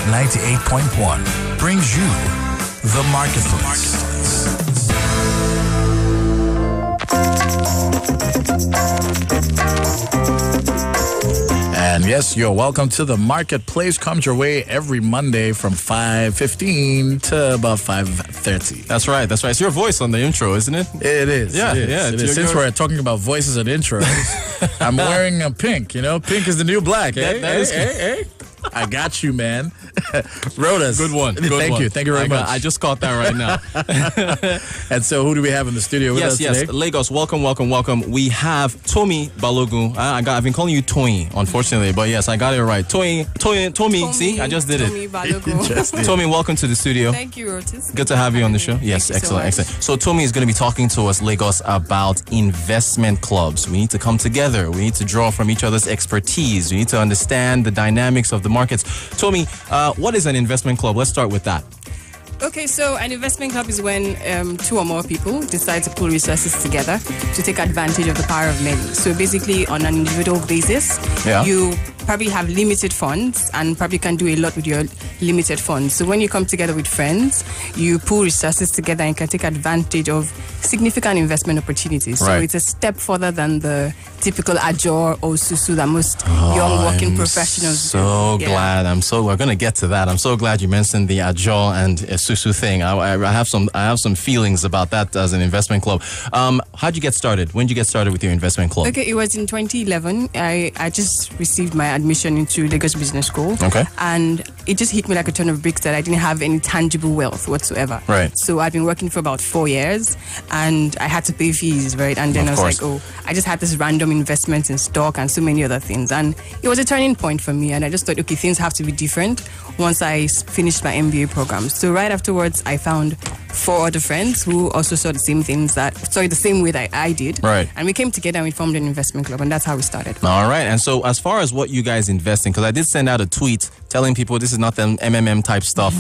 98.1 brings you the Marketplace. And yes, you're welcome to the Marketplace. Comes your way every Monday from 5:15 to about 5:30. That's right. That's right. It's your voice on the intro, isn't it? It is. Yeah, it is. Since we're talking about voices and intros, I'm wearing a pink. You know, pink is the new black. Hey. I got you, man. Rhodas. Good one. Thank you. Thank you very much. I just caught that right now. And so who do we have in the studio with us today? Yes. Lagos, welcome. We have Tomie Balogun. I've been calling you Tomie, unfortunately, but yes, I got it right. Tomie. See, I just did it. Tomie Balogun. Tomie, welcome to the studio. Thank you, Otis. Good to have you on the show. Yes, excellent. So Tomie is going to be talking to us, Lagos, about investment clubs. We need to come together. We need to draw from each other's expertise. We need to understand the dynamics of the markets. Tomie, what is an investment club? Let's start with that. Okay, so an investment club is when two or more people decide to pool resources together to take advantage of the power of many. So basically, on an individual basis, you probably have limited funds and probably can do a lot with your limited funds. So when you come together with friends, you pool resources together and can take advantage of significant investment opportunities. So it's a step further than the typical Ajor or Susu that most young working professionals do. We're going to get to that. I'm so glad you mentioned the Ajor and Susu thing. I have some feelings about that as an investment club. How'd you get started? When did you get started with your investment club? Okay, it was in 2011. I just received my admission into Lagos Business School. Okay. And it just hit me like a ton of bricks that I didn't have any tangible wealth whatsoever. Right. So I've been working for about 4 years and I had to pay fees, right? And then I was like, I just had this random investment in stock and so many other things. And it was a turning point for me. And I just thought, okay, things have to be different once I finished my MBA program. So right afterwards, I found 4 other friends who also saw the same things the same way that I did. Right. And we came together and we formed an investment club, and that's how we started. All right. And so as far as what you guys invest in, because I did send out a tweet telling people this is not the MMM type stuff.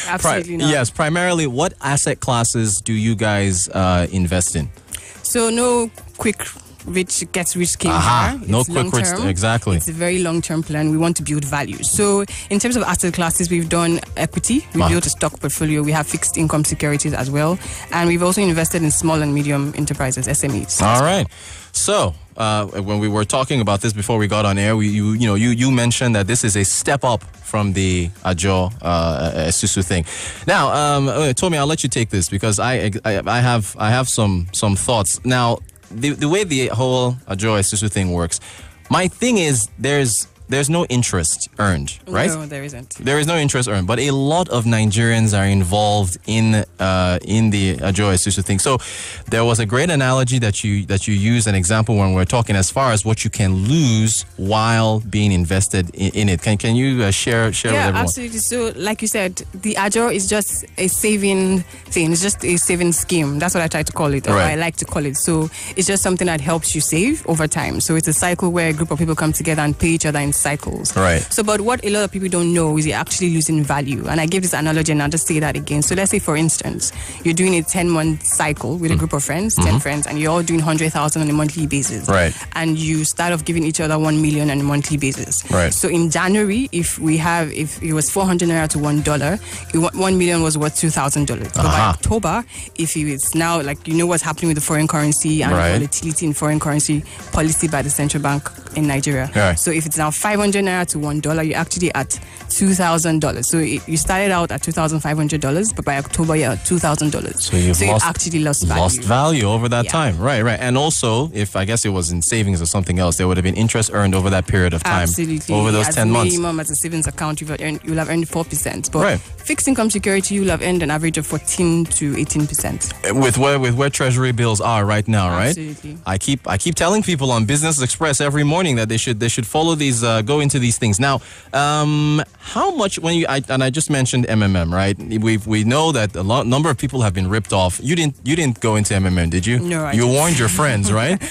Absolutely not. Yes, primarily, what asset classes do you guys invest in? So no quick gets rich scheme. No quick rich, exactly. It's a very long-term plan. We want to build value. So in terms of asset classes, we've done equity. We built a stock portfolio. We have fixed income securities as well. And we've also invested in small and medium enterprises, SMEs. All right. So when we were talking about this before we got on air, you mentioned that this is a step up from the Ajo Susu thing. Now, Tomie, I'll let you take this because I have some thoughts. Now, the way the whole Ajo Susu thing works, my thing is there's no interest earned, right? No, there isn't. There is no interest earned, but a lot of Nigerians are involved in the Ajo Susu thing. So there was a great analogy that you used, an example when we're talking as far as what you can lose while being invested in it. Can you share with everyone? Yeah, absolutely. So like you said, the Ajo is just a saving thing. It's just a saving scheme. That's what I try to call it, or I like to call it. So it's just something that helps you save over time. So it's a cycle where a group of people come together and pay each other in cycles. Right. So, but what a lot of people don't know is you're actually losing value. And I gave this analogy and I'll just say that again. So let's say, for instance, you're doing a 10-month cycle with a group of friends, 10 friends, and you're all doing 100,000 on a monthly basis. Right. And you start off giving each other 1 million on a monthly basis. Right. So in January, if it was 400 naira to $1, 1 million was worth $2,000. But by October, if it's now what's happening with the foreign currency and volatility in foreign currency policy by the central bank in Nigeria. Right. So if it's now 500 naira to $1, you're actually at $2,000. So you started out at $2,500, but by October you're at $2,000. So you've actually lost value over that time. Right. And also, if I guess it was in savings or something else, there would have been interest earned over that period of time. Absolutely. Over those 10 months. Minimum as a savings account, you'll have earned 4%. But fixed income security, you'll have earned an average of 14 to 18%. With where treasury bills are right now, right? Absolutely. I keep telling people on Business Express every morning that they should follow these, go into these things. Now, how much I just mentioned MMM, right? We know that a number of people have been ripped off. You didn't go into MMM, did you? No, you warned your friends, right?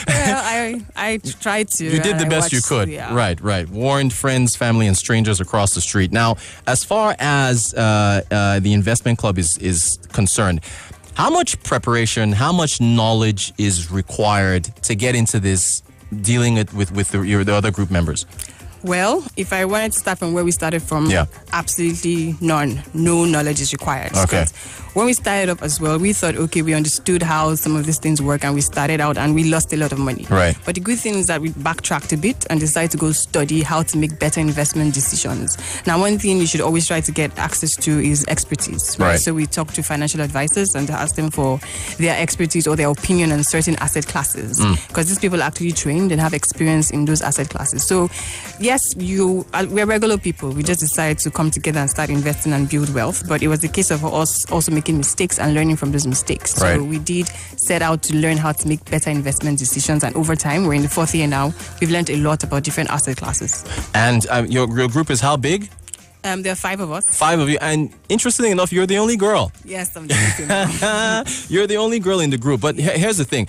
Well, I tried to. You did the best you could. Yeah. Right. Warned friends, family, and strangers across the street. Now, as far as the investment club is concerned, how much preparation, how much knowledge is required to get into this, dealing with the other group members? Well, if I wanted to start from where we started from, absolutely none. No knowledge is required. Okay. When we started up as well, we thought, okay, we understood how some of these things work, and we started out and we lost a lot of money. Right. But the good thing is that we backtracked a bit and decided to go study how to make better investment decisions. Now, one thing you should always try to get access to is expertise. Right. So we talk to financial advisors and ask them for their expertise or their opinion on certain asset classes, because these people are actually trained and have experience in those asset classes. So, yes, we're regular people. We just decided to come together and start investing and build wealth. But it was the case of us also making mistakes and learning from those mistakes. So we did set out to learn how to make better investment decisions. And over time, we're in the 4th year now, we've learned a lot about different asset classes. And your group is how big? There are 5 of us. 5 of you. And interestingly enough, you're the only girl. Yes, I'm the only You're the only girl in the group. But here's the thing.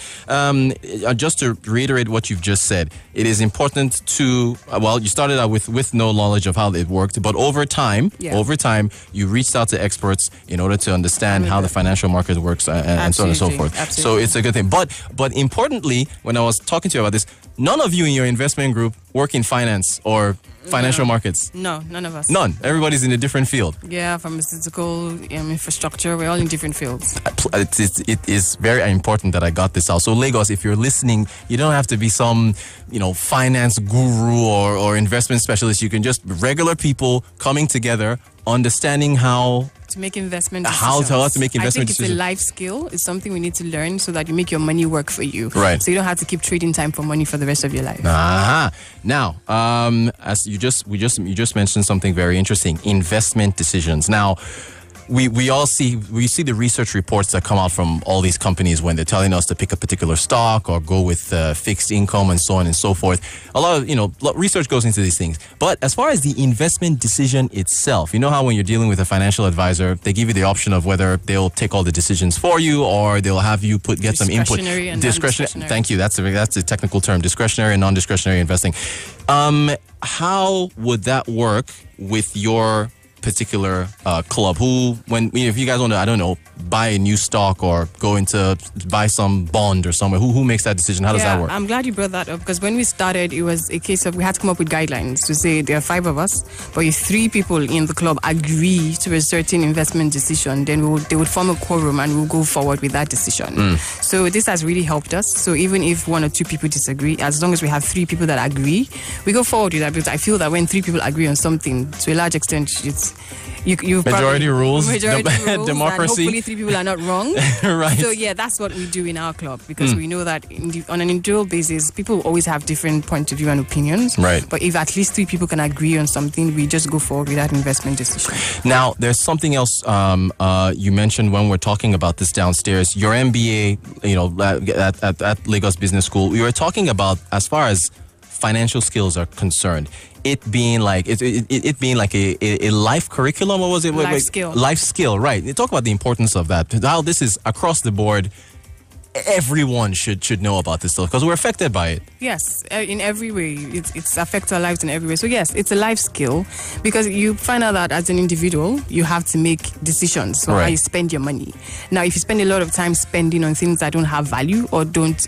Just to reiterate what you've just said, it is important to, you started out with no knowledge of how it worked, but over time, you reached out to experts in order to understand how the financial market works and so on and so forth. Absolutely. So it's a good thing. But importantly, when I was talking to you about this, none of you in your investment group work in finance or financial markets. No, none of us. None. Everybody's in a different field. Yeah, pharmaceutical, infrastructure. We're all in different fields. It is very important that I got this out. So Lagos, if you're listening, you don't have to be some, finance guru or investment specialist. You can just regular people coming together, understanding how to make investment decisions. How to make investment decisions. I think it's a life skill. It's something we need to learn so that you make your money work for you. Right. So you don't have to keep trading time for money for the rest of your life. Now, as you just mentioned something very interesting: investment decisions. Now, we see the research reports that come out from all these companies when they're telling us to pick a particular stock or go with fixed income and so on and so forth. A lot of research goes into these things. But as far as the investment decision itself, you know how when you're dealing with a financial advisor, they give you the option of whether they'll take all the decisions for you or they'll have you get some input. Discretionary. Thank you. That's a technical term. Discretionary and non-discretionary investing. How would that work with your particular club? If you guys want to, buy a new stock or go into buy some bond or somewhere, who makes that decision? How does that work? I'm glad you brought that up, because when we started, it was a case of we had to come up with guidelines to say there are 5 of us, but if 3 people in the club agree to a certain investment decision, then they would form a quorum and we'll go forward with that decision. So this has really helped us. So even if 1 or 2 people disagree, as long as we have 3 people that agree, we go forward with that, because I feel that when 3 people agree on something, to a large extent, it's majority rules, democracy. Hopefully 3 people are not wrong. Right. So that's what we do in our club, because we know that on an individual basis, people always have different points of view and opinions. Right. But if at least 3 people can agree on something, we just go forward with that investment decision. Now, there's something else you mentioned when we're talking about this downstairs. Your MBA, at Lagos Business School, we were talking about, as far as financial skills are concerned, it being like a life curriculum. What was it? Life skill. Life skill, right. You talk about the importance of that. How this is across the board. Everyone should know about this stuff because we're affected by it. Yes, in every way. It's affects our lives in every way. So yes, it's a life skill, because you find out that as an individual, you have to make decisions for how you spend your money. Now, if you spend a lot of time spending on things that don't have value or don't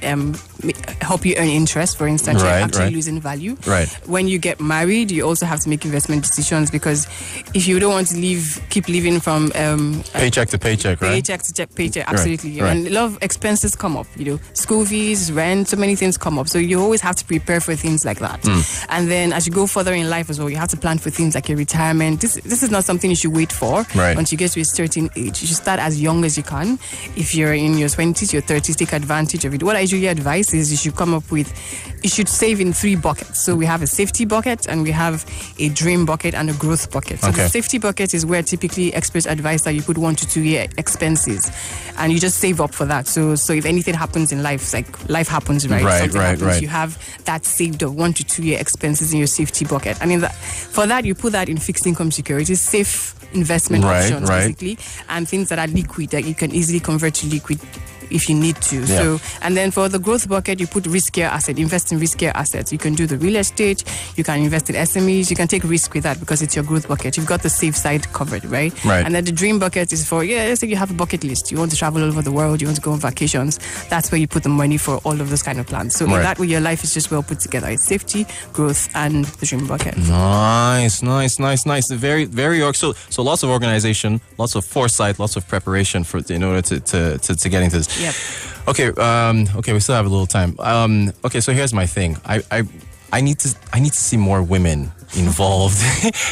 help you earn interest, for instance, you're actually losing value. Right. When you get married, you also have to make investment decisions, because if you don't want to keep living from paycheck to paycheck, right? Paycheck to paycheck, absolutely. Right. And a lot of expenses come up, school fees, rent, so many things come up. So you always have to prepare for things like that. And then as you go further in life as well, you have to plan for things like your retirement. This is not something you should wait for once you get to a certain age. You should start as young as you can. If you're in your 20s, your 30s, take advantage of it. What I usually advise is you should save in 3 buckets. So we have a safety bucket, and we have a dream bucket, and a growth bucket. So the safety bucket is where typically experts advise that you put 1 to 2 year expenses, and you just save up for that. So if anything happens in life, like life happens, right? You have that saved up 1 to 2 year expenses in your safety bucket. And for that, you put that in fixed income securities, safe investment options, basically, and things that are liquid, that you can easily convert to liquid if you need to. So, and then for the growth bucket, you put riskier asset, invest in riskier assets. You can do the real estate, you can invest in SMEs, you can take risk with that because it's your growth bucket. You've got the safe side covered, right? And then the dream bucket is for, let's say you have a bucket list. You want to travel all over the world, you want to go on vacations. That's where you put the money for all of those kind of plans. So in that way, your life is just well put together. It's safety, growth, and the dream bucket. Nice. Very, very so lots of organization, lots of foresight, lots of preparation in order to get into this. Yep. Okay, we still have a little time. Okay, so here's my thing. I need to see more women involved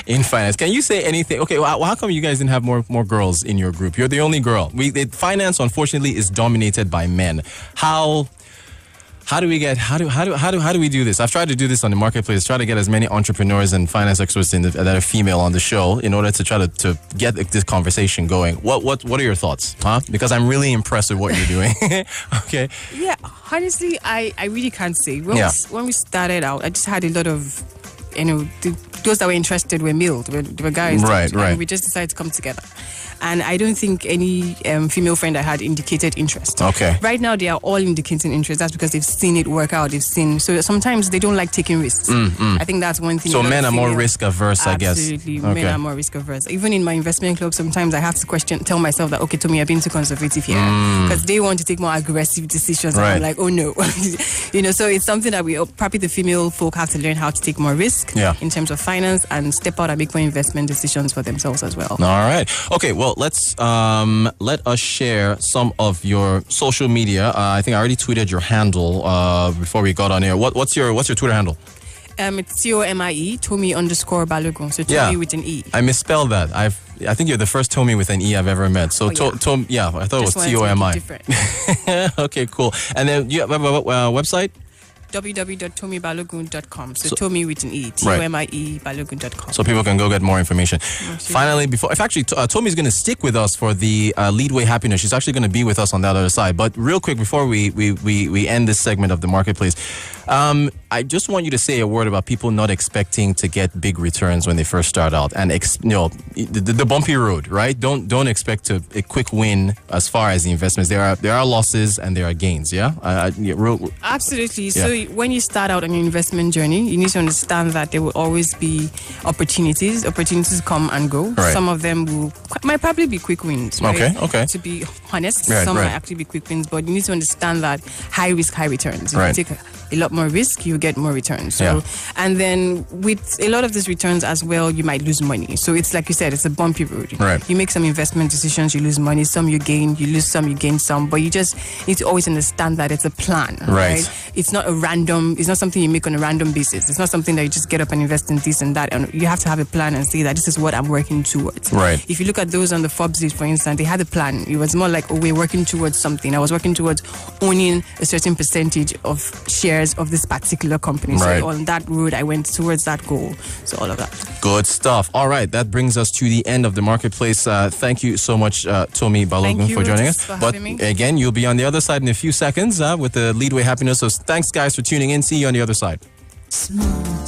in finance. Can you say anything? Okay, well, how come you guys didn't have more girls in your group? You're the only girl. Finance, unfortunately, is dominated by men. How do we do this? I've tried to do this on the marketplace, try to get as many entrepreneurs and finance experts that are female on the show in order to try to get this conversation going. What are your thoughts? Because I'm really impressed with what you're doing. Okay. Yeah, honestly, I really can't say. When we started out, I just had a lot of, those that were interested were male, they were guys. Right. And we just decided to come together. And I don't think any female friend I had indicated interest. Okay. Right now, they are all indicating interest. That's because they've seen it work out. So sometimes they don't like taking risks. I think that's one thing. So men are more risk averse, I guess. Absolutely. Men are more risk averse. Even in my investment club, sometimes I have to tell myself that, okay, Tomie, I've been too conservative here. Because they want to take more aggressive decisions. Right. And I'm like, oh no. So it's something that probably the female folk have to learn how to take more risk in terms of finance and step out and make more investment decisions for themselves as well. All right. Okay, well, let's let us share some of your social media. I think I already tweeted your handle before we got on air. What's your Twitter handle? It's Tomie, Tomie_Balogun. So Tomie with an E. I misspelled that. I think you're the first Tomie with an E I've ever met. So I thought it was Tomie. Okay, cool. And then you have a website? www.tomiebalogun.com. So Tomie with an E, Tomie Balogun.com. So people can go get more information. Finally, Tomie's going to stick with us for the Leadway Happiness. She's actually going to be with us on that other side. But real quick, before we end this segment of the marketplace, I just want you to say a word about people not expecting to get big returns when they first start out, and the bumpy road, right? Don't expect a quick win as far as the investments. There are losses and there are gains. Absolutely. Yeah. So when you start out on your investment journey, you need to understand that there will always be opportunities. Opportunities come and go. Right. Some of them might probably be quick wins. Right? Okay. To be honest, some might actually be quick wins, but you need to understand that high risk, high returns. If you take a lot more risk, you get more returns. So, and then with a lot of these returns as well, you might lose money. So it's like you said, it's a bumpy road. Right. You make some investment decisions, you lose money. Some you gain, you lose some, you gain some. But you just need to always understand that it's a plan. Right. It's not it's not something you make on a random basis. It's not something that you just get up and invest in this and that. And you have to have a plan and say that this is what I'm working towards. Right. If you look at those on the Forbes list, for instance, they had a plan. It was more like, we're working towards something. I was working towards owning a certain percentage of shares of this particular company. Right. So on that road, I went towards that goal. So all of that. Good stuff. All right. That brings us to the end of the marketplace. Thank you so much, Tomie Balogun, for joining us. But again, you'll be on the other side in a few seconds with the Leadway Happiness. So thanks, guys, for tuning in. See you on the other side.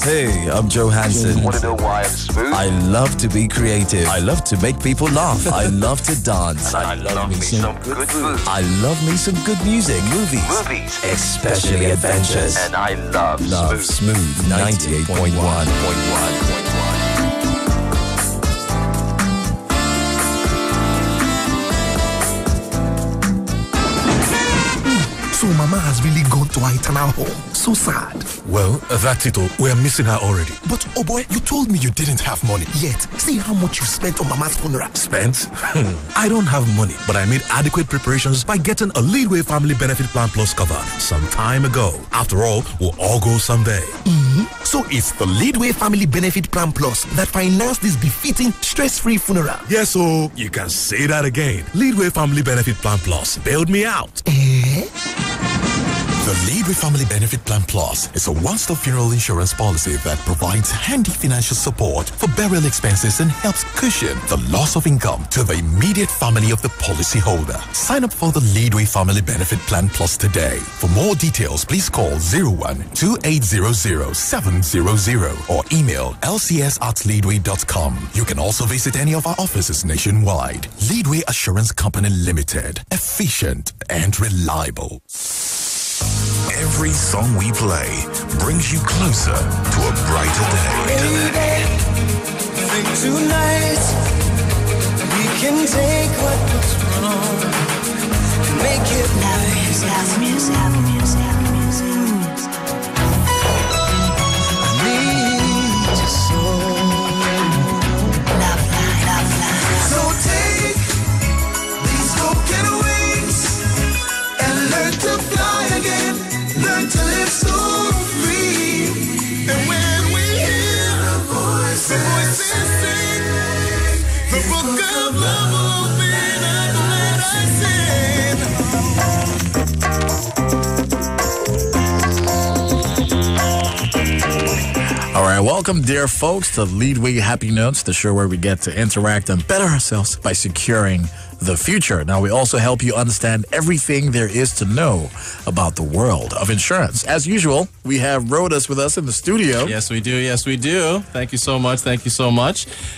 Hey, I'm Joe Hansen. Want to know why I'm smooth? I love to be creative. I love to make people laugh. I love to dance. I love me some good food. I love me some good music. Movies. Especially adventures. And I love Smooth 98.1. So Mama has really gone to her eternal home. So sad. Well, that's it all. We're missing her already. But, oh boy, you told me you didn't have money. Yet, see how much you spent on Mama's funeral. Spent? I don't have money, but I made adequate preparations by getting a Leadway Family Benefit Plan Plus cover some time ago. After all, we'll all go someday. So it's the Leadway Family Benefit Plan Plus that financed this befitting, stress-free funeral. Yes, so you can say that again. Leadway Family Benefit Plan Plus bailed me out. The The Leadway Family Benefit Plan Plus is a one-stop funeral insurance policy that provides handy financial support for burial expenses and helps cushion the loss of income to the immediate family of the policyholder. Sign up for the Leadway Family Benefit Plan Plus today. For more details, please call 01-2800-700 or email lcs@leadway.com. You can also visit any of our offices nationwide. Leadway Assurance Company Limited. Efficient and reliable. Every song we play brings you closer to a brighter day. Tonight we can take what was wrong and make it right. Have music. I need you so. Love line. So take these broken wings and learn to fly again. Learn to live so free. And when we hear the voices sing, the book of love open and let us sing. All right, welcome, dear folks, to Leadway Happy Notes, the show where we get to interact and better ourselves by securing the future. Now, we also help you understand everything there is to know about the world of insurance. As usual, we have Rhodas with us in the studio. Yes, we do. Thank you so much.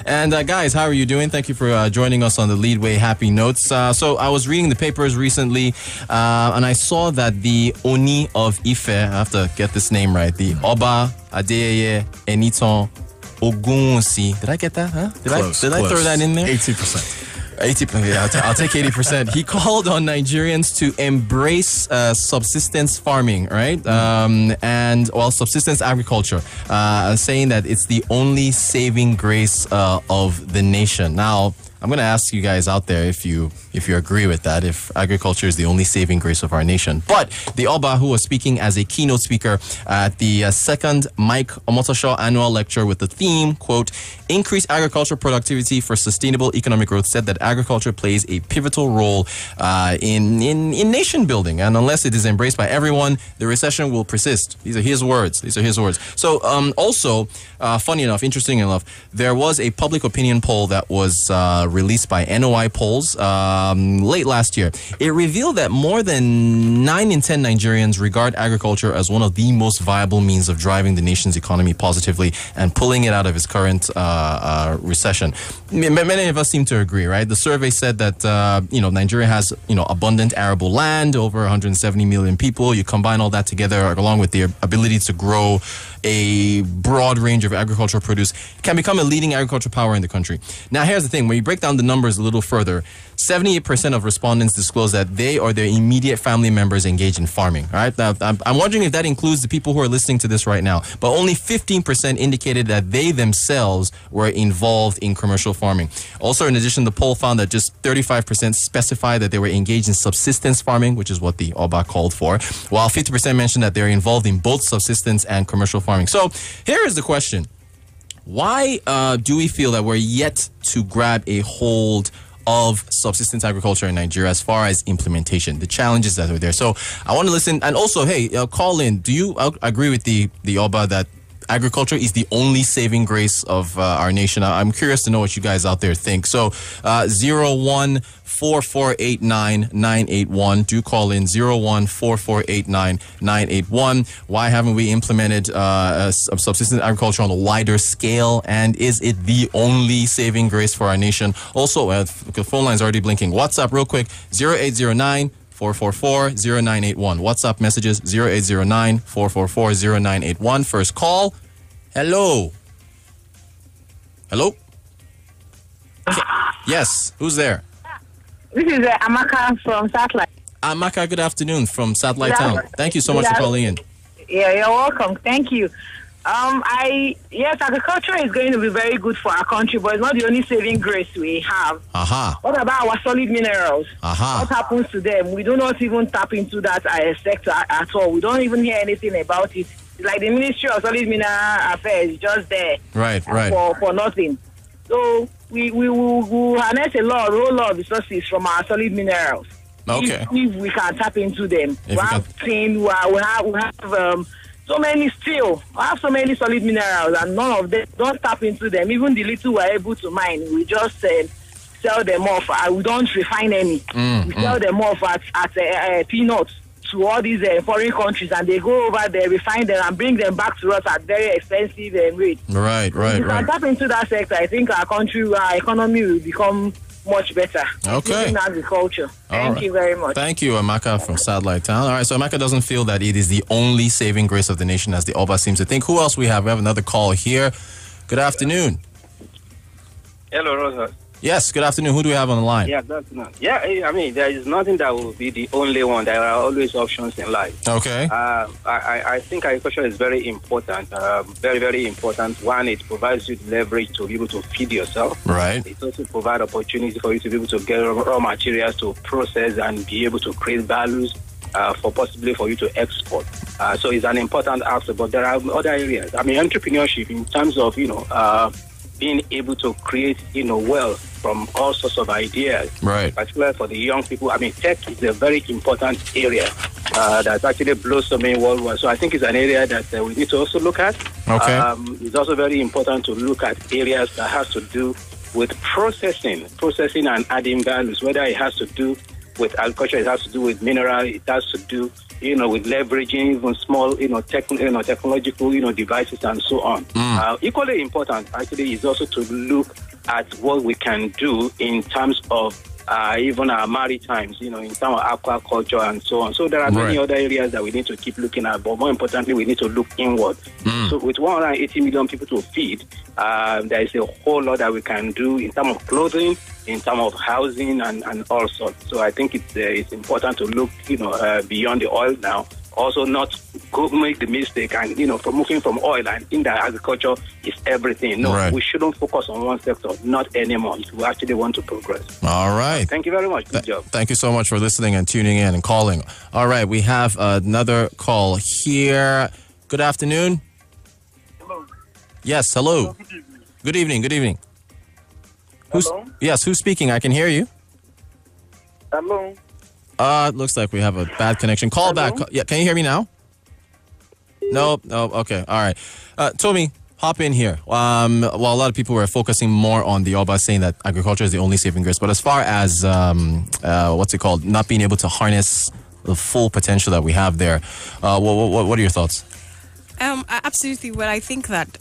And guys, how are you doing? Thank you for joining us on the Leadway Happy Notes. So I was reading the papers recently, and I saw that the Oni of Ife, I have to get this name right, the Oba Adeyeye Enitan Ogunwusi. Did I get that? Huh? Did I throw that in there? 80%. 80%, yeah, I'll take 80%. He called on Nigerians to embrace subsistence farming, right? Subsistence agriculture, saying that it's the only saving grace of the nation. Now, I'm going to ask you guys out there if you agree with that, if agriculture is the only saving grace of our nation. But the Oba, who was speaking as a keynote speaker at the second Mike Omotosho annual lecture with the theme, quote, increase agricultural productivity for sustainable economic growth, said that agriculture plays a pivotal role in nation building. And unless it is embraced by everyone, the recession will persist. These are his words. So also, funny enough, interesting enough, there was a public opinion poll that was released by NOI Polls late last year. It revealed that more than 9 in 10 Nigerians regard agriculture as one of the most viable means of driving the nation's economy positively and pulling it out of its current recession. Many of us seem to agree, right? The survey said that Nigeria has abundant arable land, over 170 million people. You combine all that together, along with the ability to grow a broad range of agricultural produce, can become a leading agricultural power in the country. Now, here's the thing. When you break down the numbers a little further, 78% of respondents disclose that they or their immediate family members engage in farming. All right? Now, I'm wondering if that includes the people who are listening to this right now. But only 15% indicated that they themselves were involved in commercial farming. Also, in addition, the poll found that just 35% specified that they were engaged in subsistence farming, which is what the OBA called for, while 50% mentioned that they're involved in both subsistence and commercial farming. So here is the question. Why do we feel that we're yet to grab a hold of subsistence agriculture in Nigeria as far as implementation, the challenges that are there? So I want to listen, and also, hey, call in. Do you agree with the OBA that agriculture is the only saving grace of our nation? I'm curious to know what you guys out there think. So 014489-981. Do call in 014489-981. Why haven't we implemented subsistence agriculture on a wider scale? And is it the only saving grace for our nation? Also, the phone line's already blinking. WhatsApp real quick, 0809-444-0981. WhatsApp messages 0809-444-0981. First call. Hello. Yes, who's there? This is Amaka from Satellite. Amaka, good afternoon from Satellite Town. Thank you so much for calling in. Yeah, you're welcome. Thank you. Yes, agriculture is going to be very good for our country, but it's not the only saving grace we have. What about our solid minerals? What happens to them? We do not even tap into that sector at all. We don't even hear anything about it. It's like the Ministry of Solid Mineral Affairs is just there. Right. For nothing. So we will harness a whole lot of resources from our solid minerals. Okay. If we can tap into them. We have so many still. We have so many solid minerals, and none of them don't tap into them. Even the little we're able to mine, we just sell them off. We don't refine any. We sell them off at peanuts to all these foreign countries, and they go over there, refine them, and bring them back to us at very expensive rate. Right. If we can tap into that sector, I think our economy will become much better. Okay. In agriculture. Thank you very much. Thank you, Amaka from Satellite Town. All right, so Amaka doesn't feel that it is the only saving grace of the nation as the Oba seems to think. Who else we have? We have another call here. Good afternoon. Hello, Rosa. Yes, good afternoon. Who do we have on the line? Yeah, that's not. Yeah, I mean, there is nothing that will be the only one. There are always options in life. Okay. I think agriculture is very important. Very, very important. One, it provides you leverage to be able to feed yourself. Right. It also provides opportunity for you to be able to get raw materials to process and be able to create values for you to export. So it's an important aspect. But there are other areas. I mean, entrepreneurship in terms of being able to create wealth from all sorts of ideas, right? Particularly for the young people. I mean, tech is a very important area that actually blossoming worldwide. So I think it's an area that we need to also look at. Okay. It's also very important to look at areas that has to do with processing and adding values. Whether it has to do with agriculture, it has to do with mineral, it has to do with leveraging even small, technological, devices and so on. Equally important, actually, is also to look at what we can do in terms of even our maritimes, in terms of aquaculture and so on. So there are many other areas that we need to keep looking at, but more importantly, we need to look inward. So with 180 million people to feed, there is a whole lot that we can do in terms of clothing, in terms of housing and all sorts. So I think it's important to look, beyond the oil now. Also not go make the mistake and, from moving from oil and in that agriculture is everything. No, we shouldn't focus on one sector, not anymore, if we actually want to progress. All right. Thank you very much. Good job. Thank you so much for listening and tuning in and calling. All right, we have another call here. Good afternoon. Hello. Yes, hello. Good evening. Good evening. Hello? Yes, who's speaking? I can hear you. Hello. It looks like we have a bad connection. Call back. Yeah, can you hear me now? No. Okay. All right. Tomie, hop in here. Well, a lot of people were focusing more on the Oba saying that agriculture is the only saving grace. But as far as not being able to harness the full potential that we have there, what are your thoughts? Absolutely. Well, I think that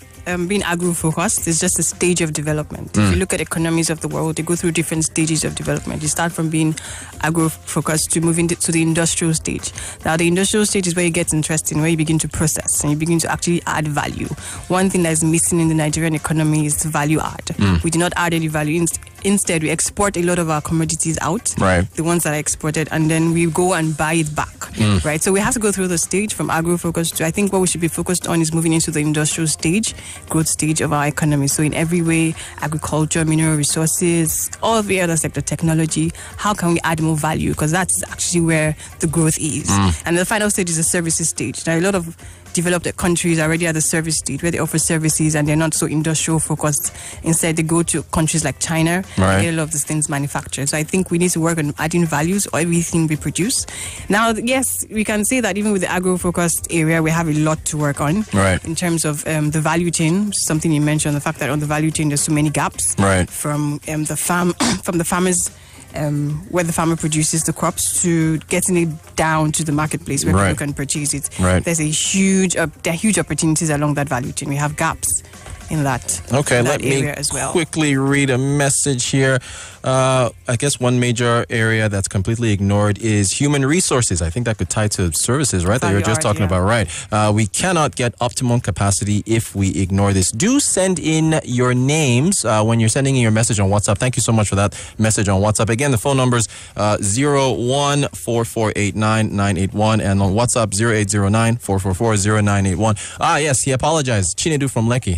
being agro-focused is just a stage of development. If you look at economies of the world, they go through different stages of development. You start from being agro-focused to moving to the industrial stage. Now, the industrial stage is where it gets interesting, where you begin to process and you begin to actually add value. One thing that is missing in the Nigerian economy is value add. We do not add any value. Instead, we export a lot of our commodities out, the ones that are exported, and then we go and buy it back, right? So we have to go through the stage from agro-focused to, I think what we should be focused on is moving into the industrial stage, growth stage of our economy. So in every way, agriculture, mineral resources, all of the other sector, technology, how can we add more value? Because that's actually where the growth is. And the final stage is the services stage. Now, a lot of developed countries are already at the service stage where they offer services and they're not so industrial focused. Instead, they go to countries like China and get a lot of these things manufactured. So I think we need to work on adding values or everything we produce. Now, yes, we can say that even with the agro-focused area, we have a lot to work on in terms of the value chain. Something you mentioned, the fact that on the value chain there's so many gaps from the farm, from the farmers. Where the farmer produces the crops to getting it down to the marketplace where people can purchase it. There's there are huge opportunities along that value chain. We have gaps in that. Okay, let me as well. quickly read a message here. I guess one major area that's completely ignored is human resources. I think that could tie to services, right? That you're just talking about, right? We cannot get optimum capacity if we ignore this. Do send in your names when you're sending in your message on WhatsApp. Thank you so much for that message on WhatsApp. Again, the phone number's 0144899981 and on WhatsApp 0809444091. Yes, he apologized. Chinedu from Lekki.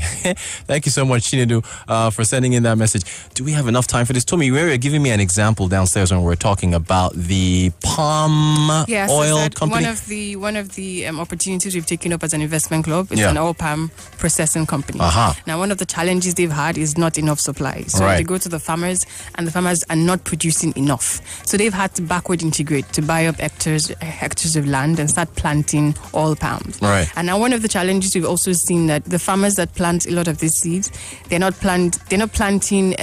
Thank you so much, Chinedu, for sending in that message. Do we have enough time for this? Tomie, you were giving me an example downstairs when we were talking about the palm oil company. One of the opportunities we've taken up as an investment club is an oil palm processing company. Now, one of the challenges they've had is not enough supply. So they go to the farmers, and the farmers are not producing enough. So they've had to backward integrate to buy up hectares of land and start planting oil palms. Right. And now one of the challenges we've also seen that the farmers that plant a lot of these seeds, they're not planting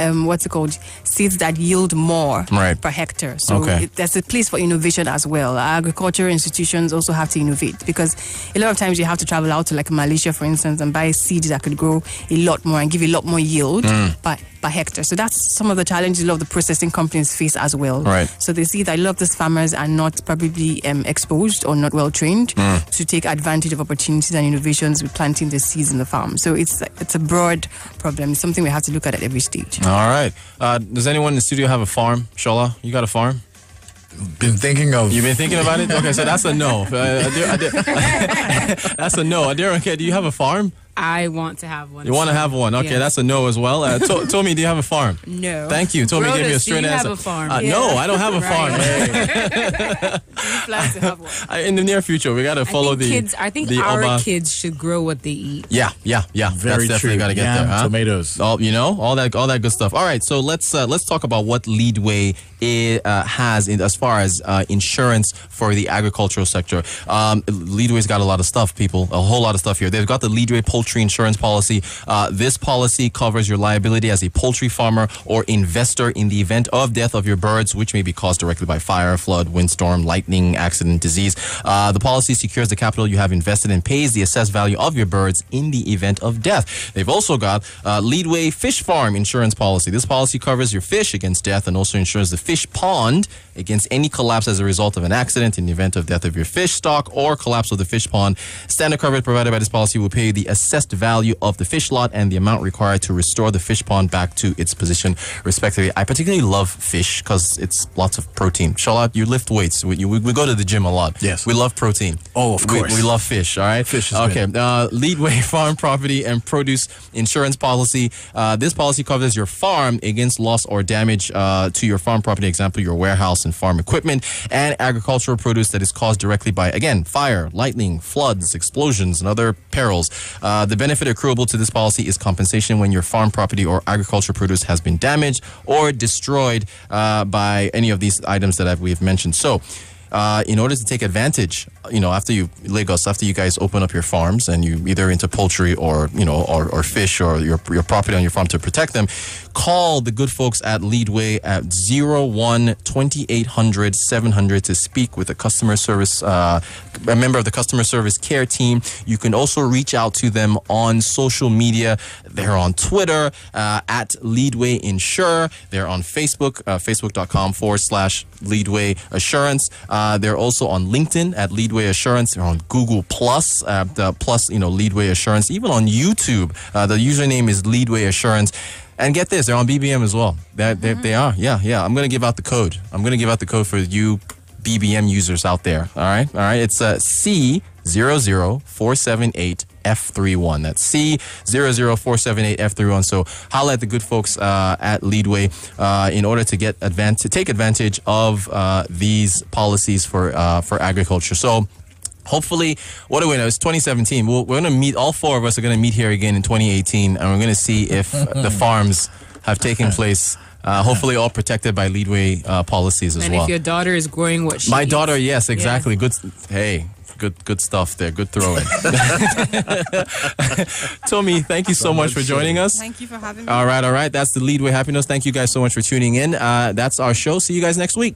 seeds that yield more per hectare. So there's a place for innovation as well. Our agriculture institutions also have to innovate, because a lot of times you have to travel out to like Malaysia, for instance, and buy seeds that could grow a lot more and give a lot more yield per hectare. So that's some of the challenges a lot of the processing companies face as well. Right. So they see that a lot of these farmers are not probably exposed or not well trained to take advantage of opportunities and innovations with planting the seeds in the farm. So it's a broad problem. It's something we have to look at every stage. All right. Does anyone in the studio have a farm? Shola, you got a farm? Been thinking of. You've been thinking about it? Okay, so that's a no. That's a no. Adirake, do you have a farm? I want to have one. You want to have one? Okay, that's a no as well. Tomie, do you have a farm? No. Thank you. Tomie gave me a straight answer. Do you have a farm? No, I don't have a farm. You plan to have one. In the near future, we got to follow I think our kids should grow what they eat. Yeah. Very That's definitely got to get there. Huh? Tomatoes. All that good stuff. All right, so let's talk about what Leadway has as far as insurance for the agricultural sector. Leadway's got a lot of stuff, people. A whole lot of stuff here. They've got the Leadway Poultry Insurance Policy. This policy covers your liability as a poultry farmer or investor in the event of death of your birds, which may be caused directly by fire, flood, windstorm, lightning, accident, disease. The policy secures the capital you have invested and pays the assessed value of your birds in the event of death. They've also got Leadway Fish Farm Insurance Policy. This policy covers your fish against death and also insures the fish pond against any collapse as a result of an accident in the event of death of your fish stock or collapse of the fish pond. Standard coverage provided by this policy will pay the assessed value of the fish lot and the amount required to restore the fish pond back to its position, respectively. I particularly love fish because it's lots of protein. Shola, you lift weights. We go to the gym a lot. Yes. We love protein. Oh, of course. We love fish, all right? Fish is okay. Leadway Farm Property and Produce Insurance Policy. This policy covers your farm against loss or damage to your farm property, example, your warehouse and farm equipment, and agricultural produce that is caused directly by, again, fire, lightning, floods, explosions, and other perils. The benefit accruable to this policy is compensation when your farm property or agricultural produce has been damaged or destroyed by any of these items that we've mentioned. So, in order to take advantage, after you guys open up your farms and you either into poultry or fish or your property on your farm to protect them, call the good folks at Leadway at 01-2800-700 to speak with a customer service, a member of the customer service care team. You can also reach out to them on social media. They're on Twitter at Leadway Insure. They're on Facebook, facebook.com/Leadway Assurance. They're also on LinkedIn at Leadway Assurance. They're on Google Plus, Leadway Assurance. Even on YouTube, the username is Leadway Assurance. And get this, they're on BBM as well. They are. Yeah. I'm going to give out the code. For you BBM users out there. All right. It's C00478F31. That's C00478F31. So holla at the good folks at Leadway in order to take advantage of these policies for agriculture. So hopefully, what do we know? It's 2017. We're going to meet, all four of us are going to meet here again in 2018, and we're going to see if the farms have taken place. Hopefully all protected by Leadway policies as well. And if your daughter is growing what she My eats. daughter, yes, exactly. Yeah. Good stuff there. Good throwing. Tomie, thank you so much for joining us. Thank you for having me. All right. That's the Leadway Happy Notes. Thank you guys so much for tuning in. That's our show. See you guys next week.